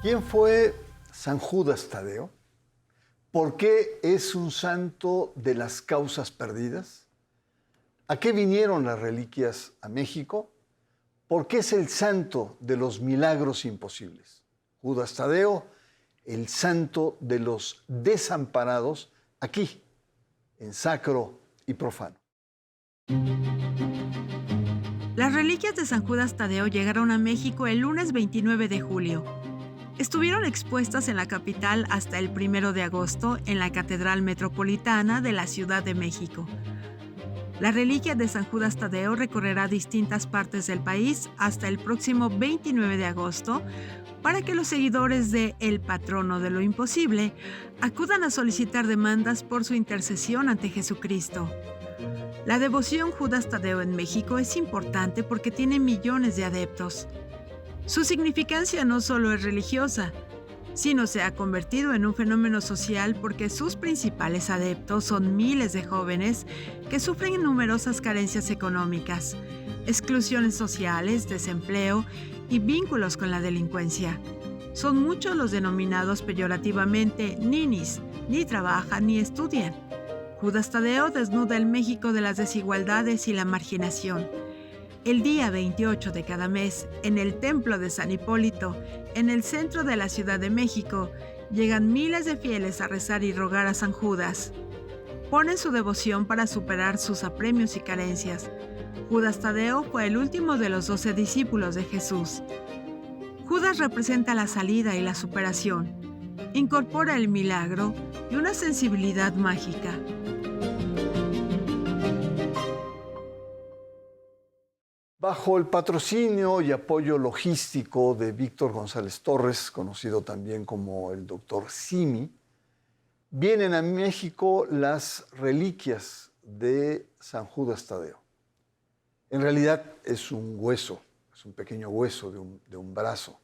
¿Quién fue San Judas Tadeo? ¿Por qué es un santo de las causas perdidas? ¿A qué vinieron las reliquias a México? ¿Por qué es el santo de los milagros imposibles? Judas Tadeo, el santo de los desamparados, aquí, en Sacro y Profano. Las reliquias de San Judas Tadeo llegaron a México el lunes 29 de julio. Estuvieron expuestas en la capital hasta el 1 de agosto en la Catedral Metropolitana de la Ciudad de México. La reliquia de San Judas Tadeo recorrerá distintas partes del país hasta el próximo 29 de agosto para que los seguidores de El Patrono de lo Imposible acudan a solicitar demandas por su intercesión ante Jesucristo. La devoción Judas Tadeo en México es importante porque tiene millones de adeptos. Su significancia no solo es religiosa, sino se ha convertido en un fenómeno social porque sus principales adeptos son miles de jóvenes que sufren numerosas carencias económicas, exclusiones sociales, desempleo y vínculos con la delincuencia. Son muchos los denominados peyorativamente ninis, ni trabajan ni estudian. Judas Tadeo desnuda el México de las desigualdades y la marginación. El día 28 de cada mes, en el Templo de San Hipólito, en el centro de la Ciudad de México, llegan miles de fieles a rezar y rogar a San Judas. Ponen su devoción para superar sus apremios y carencias. Judas Tadeo fue el último de los 12 discípulos de Jesús. Judas representa la salida y la superación. Incorpora el milagro y una sensibilidad mágica. Bajo el patrocinio y apoyo logístico de Víctor González Torres, conocido también como el Dr. Simi, vienen a México las reliquias de San Judas Tadeo. En realidad es un hueso, es un pequeño hueso de un brazo.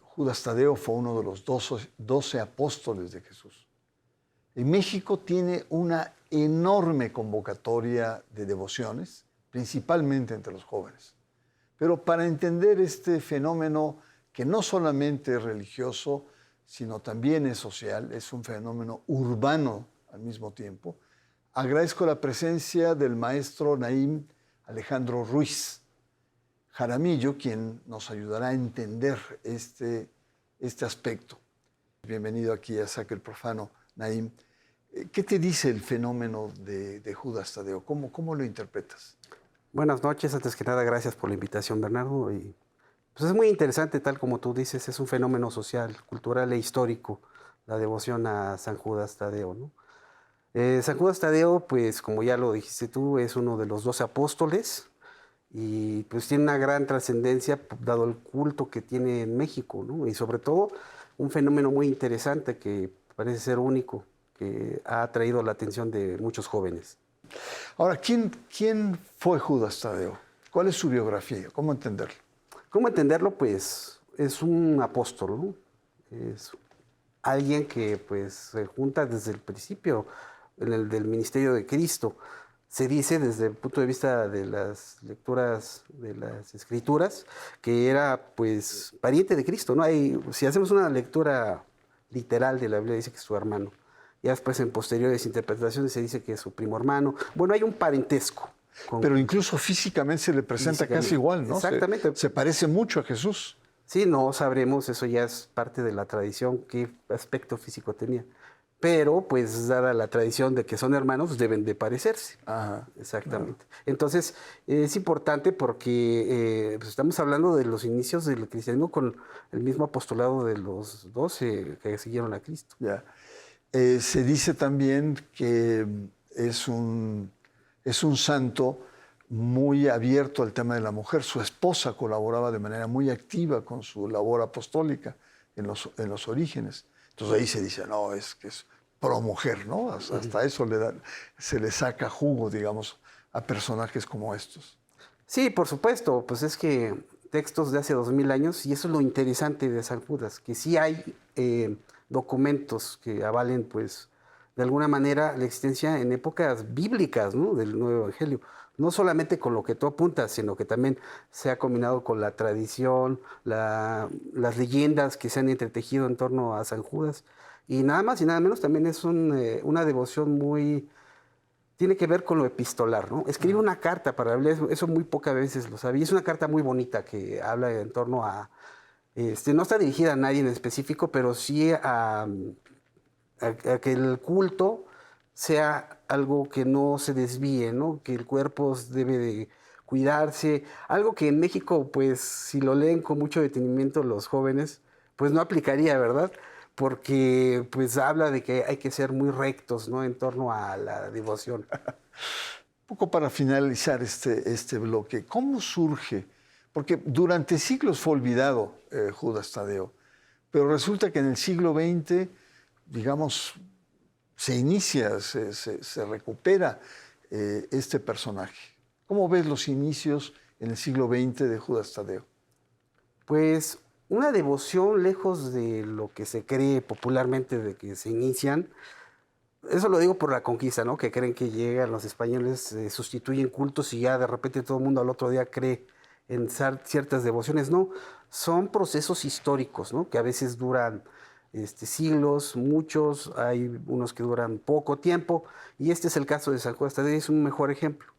Judas Tadeo fue uno de los 12 apóstoles de Jesús. En México tiene una enorme convocatoria de devociones, principalmente entre los jóvenes. Pero para entender este fenómeno que no solamente es religioso, sino también es social, es un fenómeno urbano al mismo tiempo, agradezco la presencia del maestro Naim Alejandro Ruiz Jaramillo, quien nos ayudará a entender este aspecto. Bienvenido aquí a Sacro y Profano, Naim. ¿Qué te dice el fenómeno de Judas Tadeo? ¿Cómo lo interpretas? Buenas noches, antes que nada gracias por la invitación, Bernardo. Pues es muy interesante, tal como tú dices, es un fenómeno social, cultural e histórico, la devoción a San Judas Tadeo, ¿no? San Judas Tadeo, pues como ya lo dijiste tú, es uno de los 12 apóstoles y pues tiene una gran trascendencia dado el culto que tiene en México, ¿no? Y sobre todo un fenómeno muy interesante que parece ser único, que ha atraído la atención de muchos jóvenes. Ahora, ¿quién fue Judas Tadeo? ¿Cuál es su biografía? ¿Cómo entenderlo? ¿Cómo entenderlo? Pues es un apóstol, ¿no? Es alguien que pues se junta desde el principio del ministerio de Cristo. Se dice desde el punto de vista de las lecturas de las Escrituras que era pues pariente de Cristo, ¿no? Si hacemos una lectura literal de la Biblia, dice que es su hermano. Ya después en posteriores interpretaciones se dice que es su primo hermano. Bueno, hay un parentesco. Pero incluso físicamente se le presenta casi igual, ¿no? Exactamente. Se parece mucho a Jesús. Sí, no sabremos, eso ya es parte de la tradición, qué aspecto físico tenía. Pero, pues, dada la tradición de que son hermanos, deben de parecerse. Ajá, exactamente. Claro. Entonces, es importante porque pues estamos hablando de los inicios del cristianismo con el mismo apostolado de los 12 que siguieron a Cristo. Ya. Se dice también que es un santo muy abierto al tema de la mujer. Su esposa colaboraba de manera muy activa con su labor apostólica en los orígenes. Entonces ahí se dice, no, es que es pro mujer, ¿no? Hasta eso se le saca jugo, digamos, a personajes como estos. Sí, por supuesto, pues es que textos de hace 2000 años, y eso es lo interesante de San Judas, que sí hay documentos que avalen pues de alguna manera la existencia en épocas bíblicas, ¿no?, del Nuevo Evangelio. No solamente con lo que tú apuntas, sino que también se ha combinado con la tradición, las leyendas que se han entretejido en torno a San Judas. Y nada más y nada menos también es una devoción muy... Tiene que ver con lo epistolar, ¿no? Escribe una carta para hablar, eso muy pocas veces lo sabía. Es una carta muy bonita que habla en torno a... no está dirigida a nadie en específico, pero sí a que el culto sea algo que no se desvíe, ¿no? Que el cuerpo debe de cuidarse. Algo que en México, pues, si lo leen con mucho detenimiento los jóvenes, pues no aplicaría, ¿verdad? Porque, pues, habla de que hay que ser muy rectos, ¿no?, en torno a la devoción. Un poco para finalizar este bloque, ¿cómo surge? Porque durante siglos fue olvidado Judas Tadeo, pero resulta que en el siglo XX, digamos, se inicia, se recupera este personaje. ¿Cómo ves los inicios en el siglo XX de Judas Tadeo? Pues una devoción lejos de lo que se cree popularmente de que se inician. Eso lo digo por la conquista, ¿no? Que creen que llegan los españoles, sustituyen cultos y ya de repente todo el mundo al otro día cree en ciertas devociones. No, son procesos históricos, ¿no?, que a veces duran siglos, muchos, hay unos que duran poco tiempo, y este es el caso de San Judas Tadeo, es un mejor ejemplo.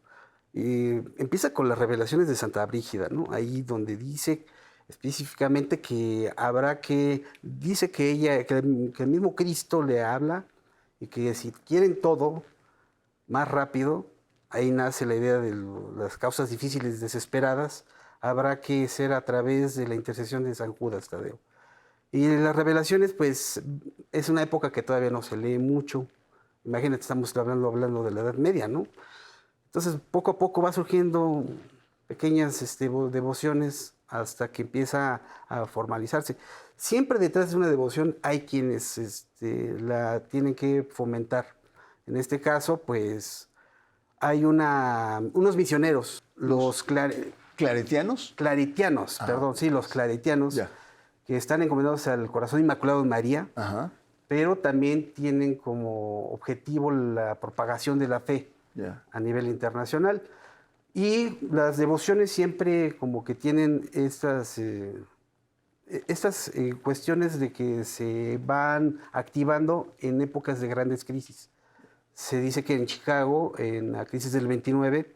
Empieza con las revelaciones de Santa Brígida, ¿no?, ahí donde dice específicamente que dice que el mismo Cristo le habla, y que si quieren todo más rápido, ahí nace la idea de las causas difíciles desesperadas, habrá que ser a través de la intercesión de San Judas Tadeo. Y las revelaciones, pues, es una época que todavía no se lee mucho. Imagínate, estamos hablando de la Edad Media, ¿no? Entonces, poco a poco va surgiendo pequeñas devociones hasta que empieza a formalizarse. Siempre detrás de una devoción hay quienes la tienen que fomentar. En este caso, pues, hay unos misioneros, los ¿Claretianos? claretianos, perdón, sí, los claretianos, Ya. que están encomendados al Corazón Inmaculado de María, Ajá. pero también tienen como objetivo la propagación de la fe Ya. a nivel internacional. Y las devociones siempre como que tienen estas cuestiones de que se van activando en épocas de grandes crisis. Se dice que en Chicago, en la crisis del 29,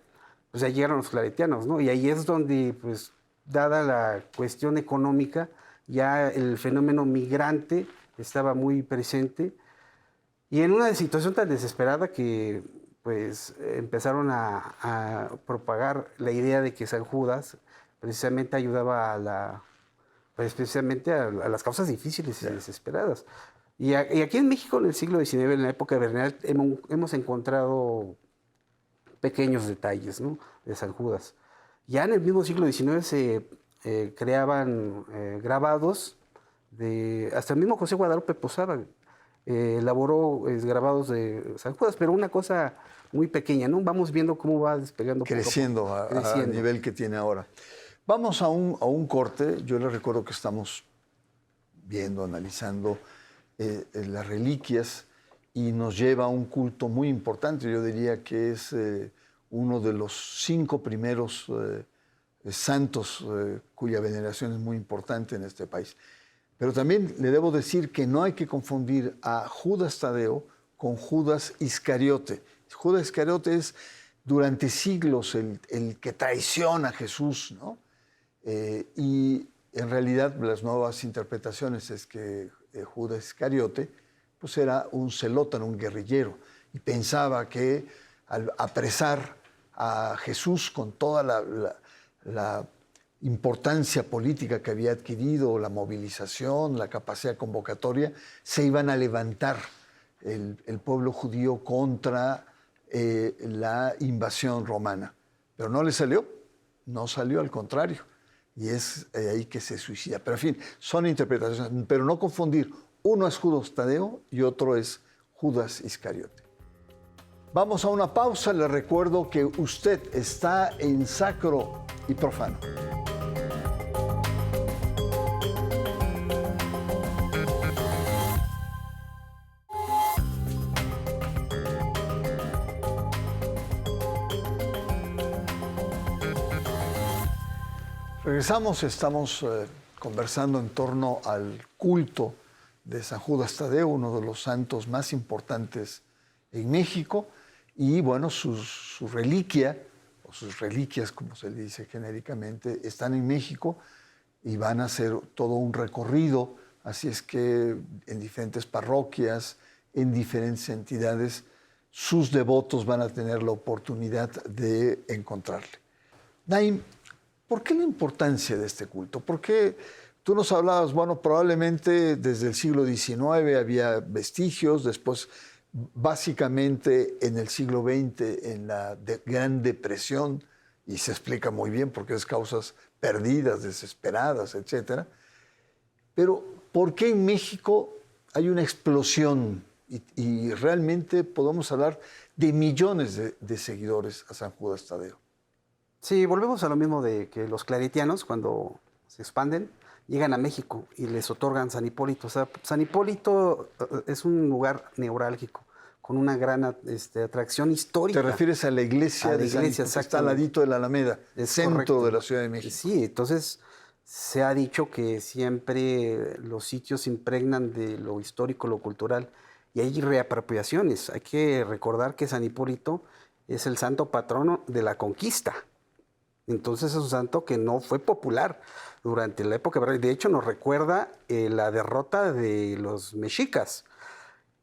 pues ya llegaron los claretianos, ¿no? Y ahí es donde, pues, dada la cuestión económica, ya el fenómeno migrante estaba muy presente. Y en una situación tan desesperada que, pues, empezaron a propagar la idea de que San Judas precisamente ayudaba precisamente a las causas difíciles y desesperadas. Y aquí en México, en el siglo XIX, en la época de Bernal, hemos encontrado pequeños detalles, ¿no?, de San Judas. Ya en el mismo siglo XIX se creaban grabados hasta el mismo José Guadalupe Posada elaboró grabados de San Judas, pero una cosa muy pequeña, ¿no? Vamos viendo cómo va despegando Creciendo, poco a poco. al nivel que tiene ahora. Vamos a un corte. Yo les recuerdo que estamos viendo, analizando las reliquias, y nos lleva a un culto muy importante. Yo diría que es uno de los 5 primeros santos cuya veneración es muy importante en este país. Pero también le debo decir que no hay que confundir a Judas Tadeo con Judas Iscariote. Judas Iscariote es durante siglos el que traiciona a Jesús, ¿no? Y en realidad las nuevas interpretaciones es que Judas Iscariote pues era un celótano, un guerrillero, y pensaba que al apresar a Jesús con toda la importancia política que había adquirido, la movilización, la capacidad convocatoria, se iban a levantar el pueblo judío contra la invasión romana. Pero no le salió, no salió, al contrario. Y es ahí que se suicida. Pero en fin, son interpretaciones, pero no confundir. Uno es Judas Tadeo y otro es Judas Iscariote. Vamos a una pausa. Le recuerdo que usted está en Sacro y Profano. Regresamos, estamos conversando en torno al culto de San Judas Tadeo, uno de los santos más importantes en México, y bueno, su reliquia, o sus reliquias, como se le dice genéricamente, están en México y van a hacer todo un recorrido, así es que en diferentes parroquias, en diferentes entidades, sus devotos van a tener la oportunidad de encontrarle. Naim, ¿por qué la importancia de este culto? Porque tú nos hablabas, bueno, probablemente desde el siglo XIX había vestigios, después básicamente en el siglo XX, en la Gran Depresión, y se explica muy bien porque es causas perdidas, desesperadas, etc. Pero ¿por qué en México hay una explosión y realmente podemos hablar de millones de seguidores a San Judas Tadeo? Sí, volvemos a lo mismo de que los claretianos, cuando se expanden, llegan a México y les otorgan San Hipólito. O sea, San Hipólito es un lugar neurálgico, con una gran atracción histórica. ¿Te refieres a la iglesia de San Hipólito? Está al ladito de la Alameda, centro correcto. De la Ciudad de México. Sí, entonces se ha dicho que siempre los sitios se impregnan de lo histórico, lo cultural, y hay reapropiaciones. Hay que recordar que San Hipólito es el santo patrono de la conquista. Entonces es un santo que no fue popular durante la época, de hecho nos recuerda la derrota de los mexicas.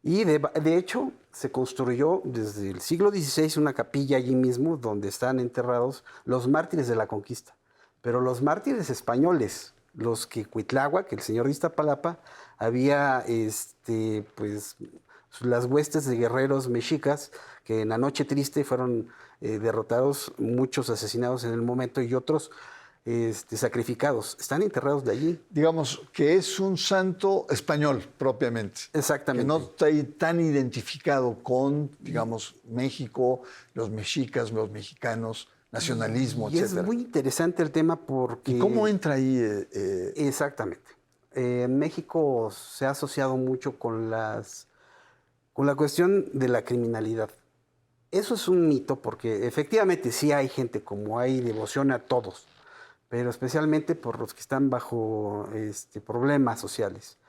Y de hecho se construyó desde el siglo XVI una capilla allí mismo donde están enterrados los mártires de la conquista. Pero los mártires españoles, los que Cuitláhuac, el señor de Iztapalapa, había pues las huestes de guerreros mexicas que en la noche triste fueron derrotados, muchos asesinados en el momento y otros sacrificados. Están enterrados de allí. Digamos que es un santo español propiamente. Exactamente. Que no está tan identificado con, digamos, México, los mexicas, los mexicanos, nacionalismo, etc. Y es muy interesante el tema porque... ¿Y cómo entra ahí? Exactamente. México se ha asociado mucho con la cuestión de la criminalidad. Eso es un mito porque efectivamente sí hay gente, como hay devoción a todos, pero especialmente por los que están bajo problemas sociales.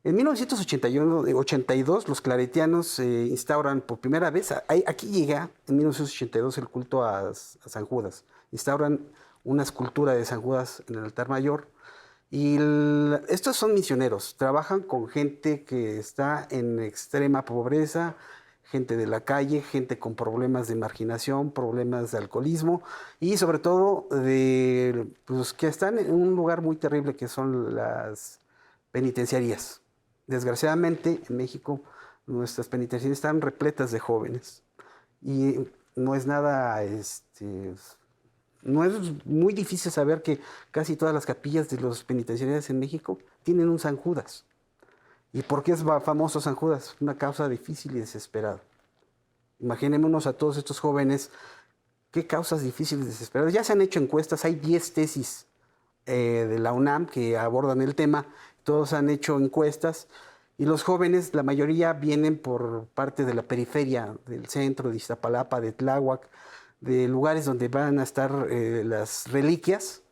En 1982 los claretianos instauran por primera vez, aquí llega en 1982 el culto a San Judas, instauran una escultura de San Judas en el altar mayor. Y estos son misioneros, trabajan con gente que está en extrema pobreza, gente de la calle, gente con problemas de marginación, problemas de alcoholismo y sobre todo pues, que están en un lugar muy terrible que son las penitenciarías. Desgraciadamente en México nuestras penitenciarías están repletas de jóvenes y no es nada... No es muy difícil saber que casi todas las capillas de los penitenciarios en México tienen un San Judas. ¿Y por qué es famoso San Judas? Una causa difícil y desesperada. Imaginémonos a todos estos jóvenes, qué causas difíciles y desesperadas. Ya se han hecho encuestas, hay 10 tesis de la UNAM que abordan el tema, todos han hecho encuestas y los jóvenes, la mayoría vienen por parte de la periferia, del centro, de Iztapalapa, de Tláhuac, de lugares donde van a estar las reliquias,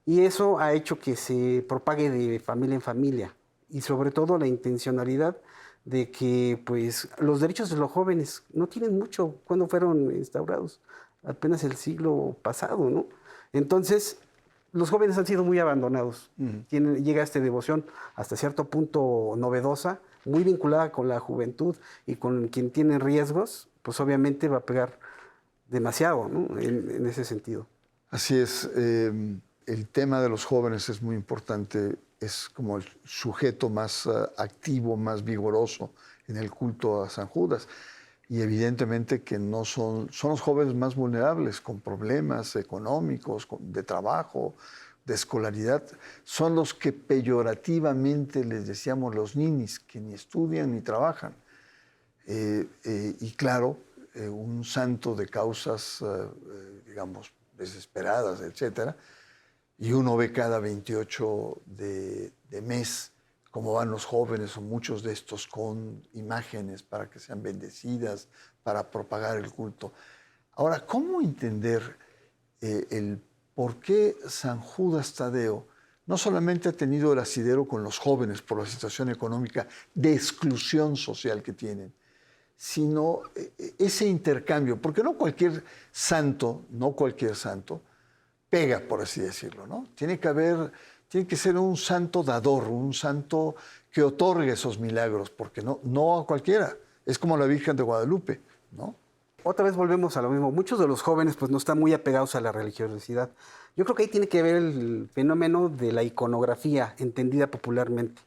y eso ha hecho que se propague de familia en familia, y sobre todo la intencionalidad de que pues, los derechos de los jóvenes no tienen mucho cuando fueron instaurados, apenas el siglo pasado, ¿no? Entonces, los jóvenes han sido muy abandonados. Llega esta devoción hasta cierto punto novedosa, muy vinculada con la juventud y con quien tiene riesgos, pues obviamente va a pegar demasiado, ¿no? en ese sentido. Así es. El tema de los jóvenes es muy importante. Es como el sujeto más activo, más vigoroso en el culto a San Judas. Y evidentemente que no son los jóvenes más vulnerables, con problemas económicos, de trabajo, de escolaridad. Son los que peyorativamente les decíamos los ninis, que ni estudian ni trabajan. Y claro, un santo de causas, digamos, desesperadas, etcétera, y uno ve cada 28 de mes cómo van los jóvenes, o muchos de estos con imágenes para que sean bendecidas, para propagar el culto. Ahora, ¿cómo entender el por qué San Judas Tadeo no solamente ha tenido el asidero con los jóvenes por la situación económica de exclusión social que tienen, sino ese intercambio, porque no cualquier santo pega, por así decirlo, ¿no? Tiene que ser un santo dador, un santo que otorgue esos milagros, porque no a cualquiera. Es como la Virgen de Guadalupe, ¿no? Otra vez volvemos a lo mismo. Muchos de los jóvenes pues no están muy apegados a la religiosidad. Yo creo que ahí tiene que ver el fenómeno de la iconografía, entendida popularmente.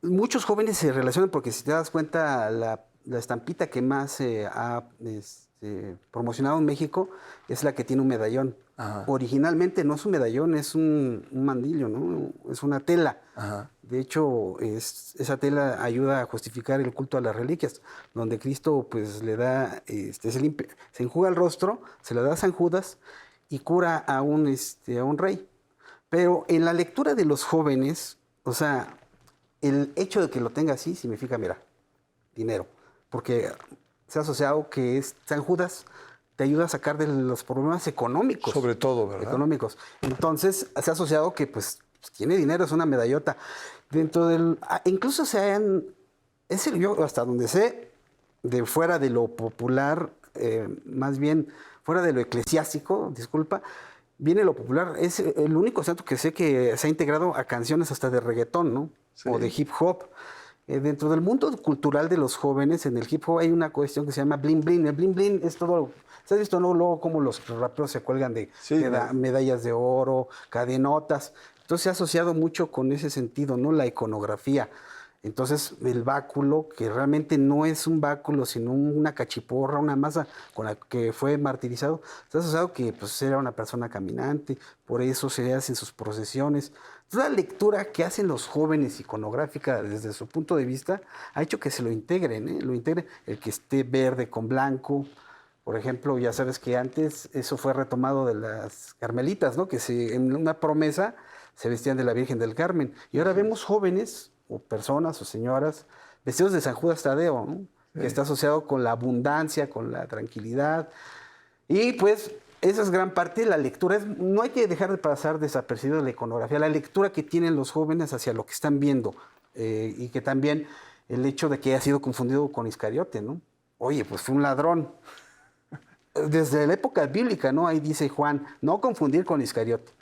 Muchos jóvenes se relacionan porque si te das cuenta, la estampita que más se ha promocionado en México es la que tiene un medallón. Ajá. Originalmente no es un medallón, es un mandillo, ¿no? Es una tela. Ajá. De hecho, esa tela ayuda a justificar el culto a las reliquias, donde Cristo pues le da, se enjuga el rostro, se le da a San Judas y cura a un rey. Pero en la lectura de los jóvenes, o sea, el hecho de que lo tenga así significa, mira, dinero, porque se ha asociado que San Judas te ayuda a sacar de los problemas económicos. Sobre todo, ¿verdad? Económicos. Entonces, se ha asociado que, pues, tiene dinero, es una medallota. Dentro del... Incluso yo hasta donde sé, de fuera de lo popular, más bien fuera de lo eclesiástico, disculpa, viene lo popular. Es el único santo que sé que se ha integrado a canciones hasta de reggaetón, ¿no? Sí. O de hip hop. Dentro del mundo cultural de los jóvenes, en el hip hop hay una cuestión que se llama bling bling. El bling bling es todo... ¿Se has visto luego cómo los raperos se cuelgan de medallas de oro, cadenotas? Entonces se ha asociado mucho con ese sentido, ¿no? La iconografía. Entonces el báculo, que realmente no es un báculo, sino una cachiporra, una masa con la que fue martirizado, se ha asociado que pues, era una persona caminante, por eso se hacen sus procesiones. Toda la lectura que hacen los jóvenes iconográfica desde su punto de vista ha hecho que se lo integren, ¿eh? Lo integren el que esté verde con blanco. Por ejemplo, ya sabes que antes eso fue retomado de las carmelitas, ¿no? Que en una promesa se vestían de la Virgen del Carmen. Y ahora vemos jóvenes o personas o señoras vestidos de San Judas Tadeo, ¿no? Sí. Que está asociado con la abundancia, con la tranquilidad. Y pues esa es gran parte de la lectura. No hay que dejar de pasar desapercibido la iconografía, la lectura que tienen los jóvenes hacia lo que están viendo. Y que también el hecho de que haya sido confundido con Iscariote, ¿no? Oye, pues fue un ladrón. Desde la época bíblica, ¿no? Ahí dice Juan, no confundir con Iscariote.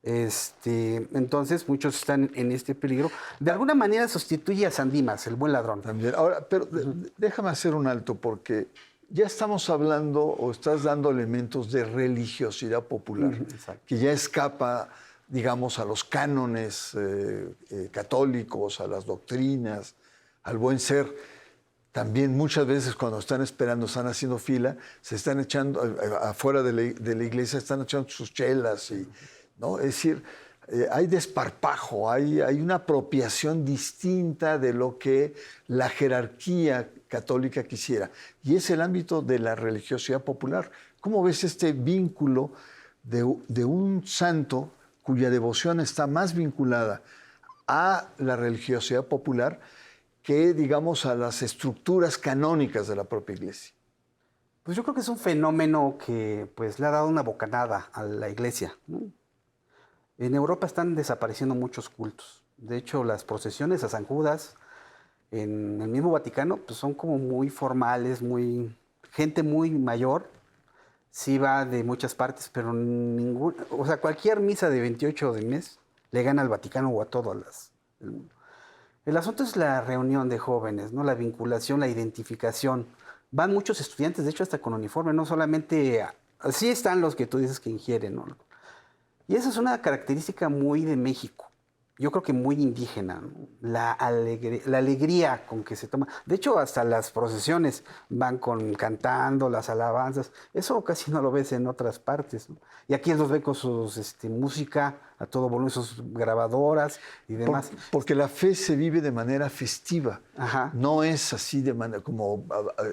Entonces muchos están en este peligro. De alguna manera sustituye a San Dimas, el buen ladrón. También. Ahora, pero déjame hacer un alto porque ya estamos hablando o estás dando elementos de religiosidad popular que ya escapa, digamos, a los cánones católicos, a las doctrinas, al buen ser. También muchas veces cuando están esperando, están haciendo fila, se están echando, afuera de la iglesia, están echando sus chelas, ¿no? Es decir, hay desparpajo, hay una apropiación distinta de lo que la jerarquía católica quisiera. Y es el ámbito de la religiosidad popular. ¿Cómo ves este vínculo de un santo cuya devoción está más vinculada a la religiosidad popular que, digamos, a las estructuras canónicas de la propia iglesia? Pues yo creo que es un fenómeno que pues, le ha dado una bocanada a la iglesia, ¿no? En Europa están desapareciendo muchos cultos. De hecho, las procesiones a San Judas en el mismo Vaticano pues, son como muy formales, gente muy mayor. Sí va de muchas partes, pero cualquier misa de 28 de mes le gana al Vaticano o a todo el mundo. El asunto es la reunión de jóvenes, ¿no? La vinculación, la identificación. Van muchos estudiantes, de hecho, hasta con uniforme, no solamente... Sí están los que tú dices que ingieren, ¿no? Y esa es una característica muy de México. Yo creo que muy indígena, ¿no? La alegría con que se toma. De hecho, hasta las procesiones van cantando, las alabanzas. Eso casi no lo ves en otras partes, ¿no? Y aquí los ve con sus música a todo volumen, sus grabadoras y demás. Porque la fe se vive de manera festiva. Ajá. No es así de manera como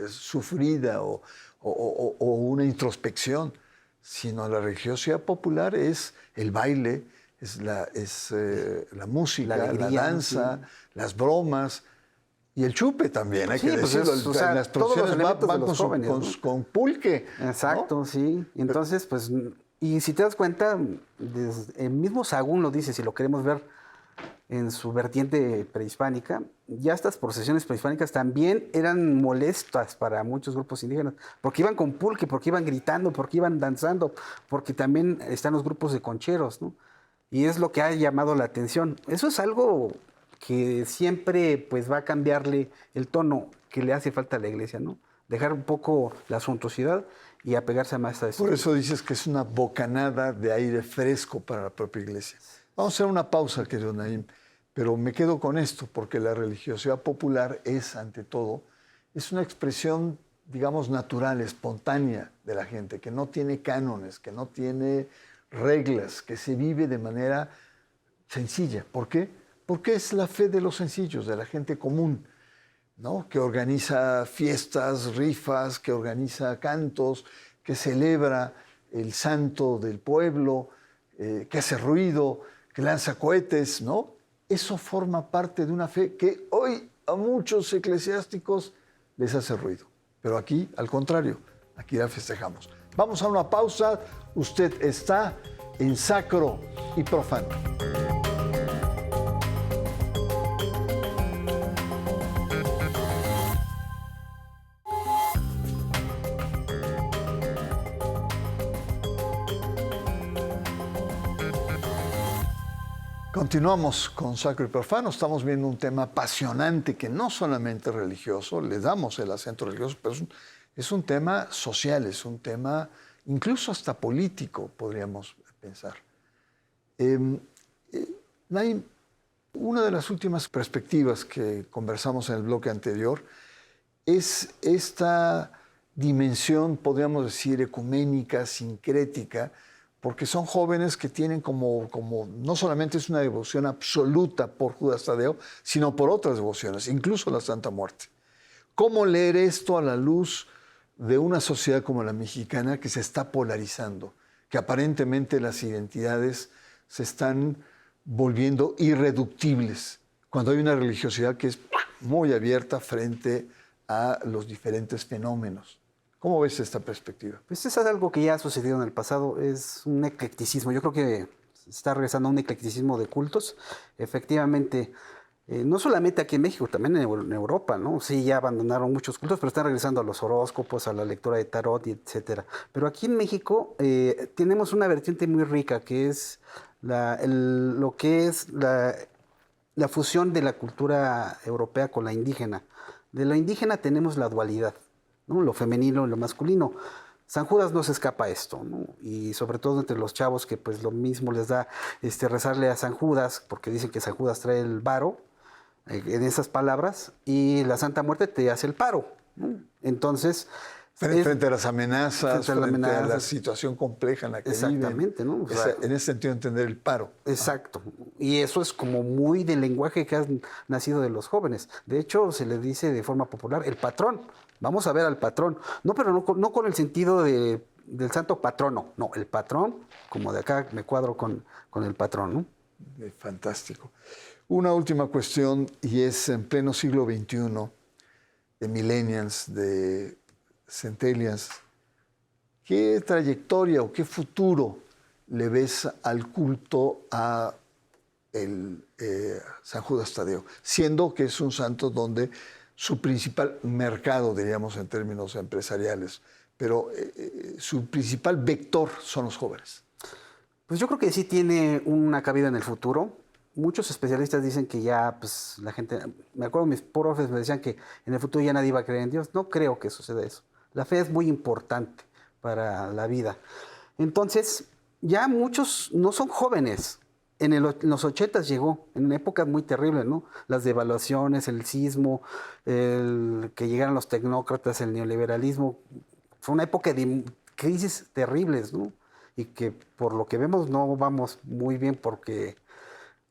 sufrida o una introspección, sino la religiosidad popular es el baile, es la música, la alegría, danza, sí, las bromas y el chupe también, hay que decirlo. En las procesiones van jóvenes, con pulque. Exacto, ¿no? Sí. Entonces, pues, Y si te das cuenta, el mismo Sahagún lo dice, si lo queremos ver en su vertiente prehispánica, ya estas procesiones prehispánicas también eran molestas para muchos grupos indígenas, porque iban con pulque, porque iban gritando, porque iban danzando, porque también están los grupos de concheros, ¿no? Y es lo que ha llamado la atención. Eso es algo que siempre pues va a cambiarle el tono que le hace falta a la iglesia, ¿no? Dejar un poco la suntuosidad y apegarse más a eso. Por eso dices que es una bocanada de aire fresco para la propia iglesia. Vamos a hacer una pausa, querido Naim, pero me quedo con esto, porque la religiosidad popular es, ante todo, es una expresión, digamos, natural, espontánea de la gente, que no tiene cánones, que no tiene reglas, que se vive de manera sencilla. ¿Por qué? Porque es la fe de los sencillos, de la gente común, ¿no? Que organiza fiestas, rifas, que organiza cantos, que celebra el santo del pueblo, que hace ruido, que lanza cohetes, ¿no? Eso forma parte de una fe que hoy a muchos eclesiásticos les hace ruido. Pero aquí, al contrario, aquí la festejamos. Vamos a una pausa. Usted está en Sacro y Profano. Continuamos con Sacro y Profano. Estamos viendo un tema apasionante que no solamente es religioso, le damos el acento religioso, pero es un tema social, es un tema incluso hasta político, podríamos pensar. Naim, una de las últimas perspectivas que conversamos en el bloque anterior es esta dimensión, podríamos decir, ecuménica, sincrética, porque son jóvenes que tienen como no solamente es una devoción absoluta por Judas Tadeo, sino por otras devociones, incluso la Santa Muerte. ¿Cómo leer esto a la luz de una sociedad como la mexicana que se está polarizando, que aparentemente las identidades se están volviendo irreductibles, cuando hay una religiosidad que es muy abierta frente a los diferentes fenómenos? ¿Cómo ves esta perspectiva? Pues eso es algo que ya ha sucedido en el pasado, es un eclecticismo. Yo creo que se está regresando a un eclecticismo de cultos. Efectivamente, no solamente aquí en México, también en Europa, ¿no? Sí, ya abandonaron muchos cultos, pero están regresando a los horóscopos, a la lectura de tarot, etcétera. Pero aquí en México tenemos una vertiente muy rica, que es la fusión de la cultura europea con la indígena. De la indígena tenemos la dualidad, ¿no? Lo femenino y lo masculino. San Judas no se escapa a esto, ¿no? Y sobre todo entre los chavos que pues lo mismo les da rezarle a San Judas, porque dicen que San Judas trae el varo, en esas palabras, y la Santa Muerte te hace el paro, ¿no? Entonces... Frente a las amenazas, frente a la situación compleja en la que viven. Exactamente, ¿no? O sea, en ese sentido, entender el paro. Exacto. Y eso es como muy del lenguaje que ha nacido de los jóvenes. De hecho, se les dice de forma popular el patrón. Vamos a ver al patrón. No, pero no con el sentido del santo patrono. No, el patrón, como de acá me cuadro con el patrón, ¿no? Fantástico. Una última cuestión, y es en pleno siglo XXI, de millennials, de centennials, ¿qué trayectoria o qué futuro le ves al culto a San Judas Tadeo? Siendo que es un santo donde su principal mercado, diríamos en términos empresariales, pero su principal vector son los jóvenes. Pues yo creo que sí tiene una cabida en el futuro. Muchos especialistas dicen que ya, pues la gente, me acuerdo mis profes me decían que en el futuro ya nadie va a creer en Dios. No creo que suceda eso. La fe es muy importante para la vida. Entonces, ya muchos no son jóvenes. En los 80s llegó, en épocas muy terribles, ¿no? Las devaluaciones, el sismo, que llegaron los tecnócratas, el neoliberalismo. Fue una época de crisis terribles, ¿no? Y que por lo que vemos no vamos muy bien porque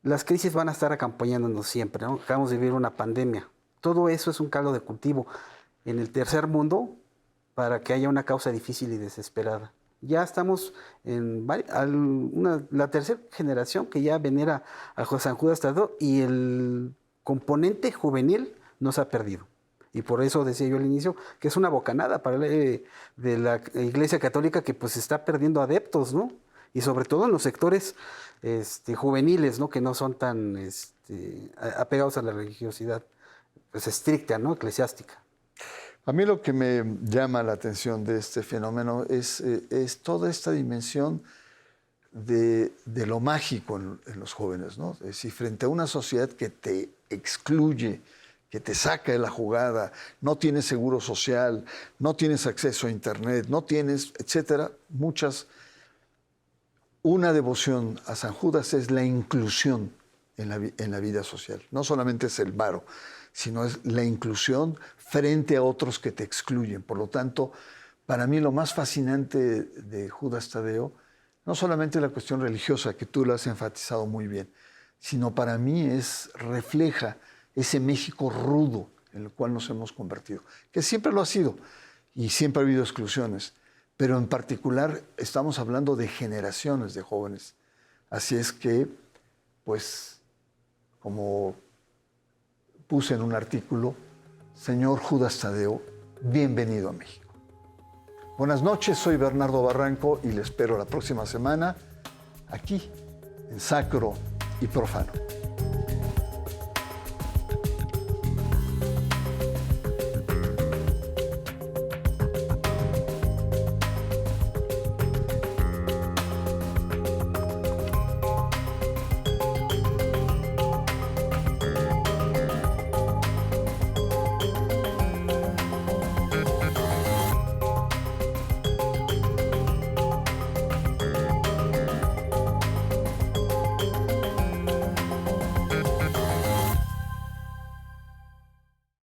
las crisis van a estar acompañándonos siempre, ¿no? Acabamos de vivir una pandemia. Todo eso es un caldo de cultivo en el tercer mundo para que haya una causa difícil y desesperada. Ya estamos en la tercera generación que ya venera a San Judas Tadeo y el componente juvenil no se ha perdido. Y por eso decía yo al inicio que es una bocanada para de la Iglesia Católica que pues está perdiendo adeptos, ¿no? Y sobre todo en los sectores juveniles, ¿no? Que no son tan apegados a la religiosidad pues, estricta, ¿no? Eclesiástica. A mí lo que me llama la atención de este fenómeno es toda esta dimensión de lo mágico en los jóvenes, ¿no? Es decir, frente a una sociedad que te excluye, que te saca de la jugada, no tienes seguro social, no tienes acceso a internet, no tienes, etcétera, una devoción a San Judas es la inclusión en la vida social. No solamente es el varo, sino es la inclusión frente a otros que te excluyen. Por lo tanto, para mí lo más fascinante de Judas Tadeo, no solamente la cuestión religiosa, que tú lo has enfatizado muy bien, sino para mí refleja ese México rudo en el cual nos hemos convertido, que siempre lo ha sido y siempre ha habido exclusiones, pero en particular estamos hablando de generaciones de jóvenes. Así es que, pues, como puse en un artículo, señor Judas Tadeo, bienvenido a México. Buenas noches, soy Bernardo Barranco y le espero la próxima semana aquí en Sacro y Profano.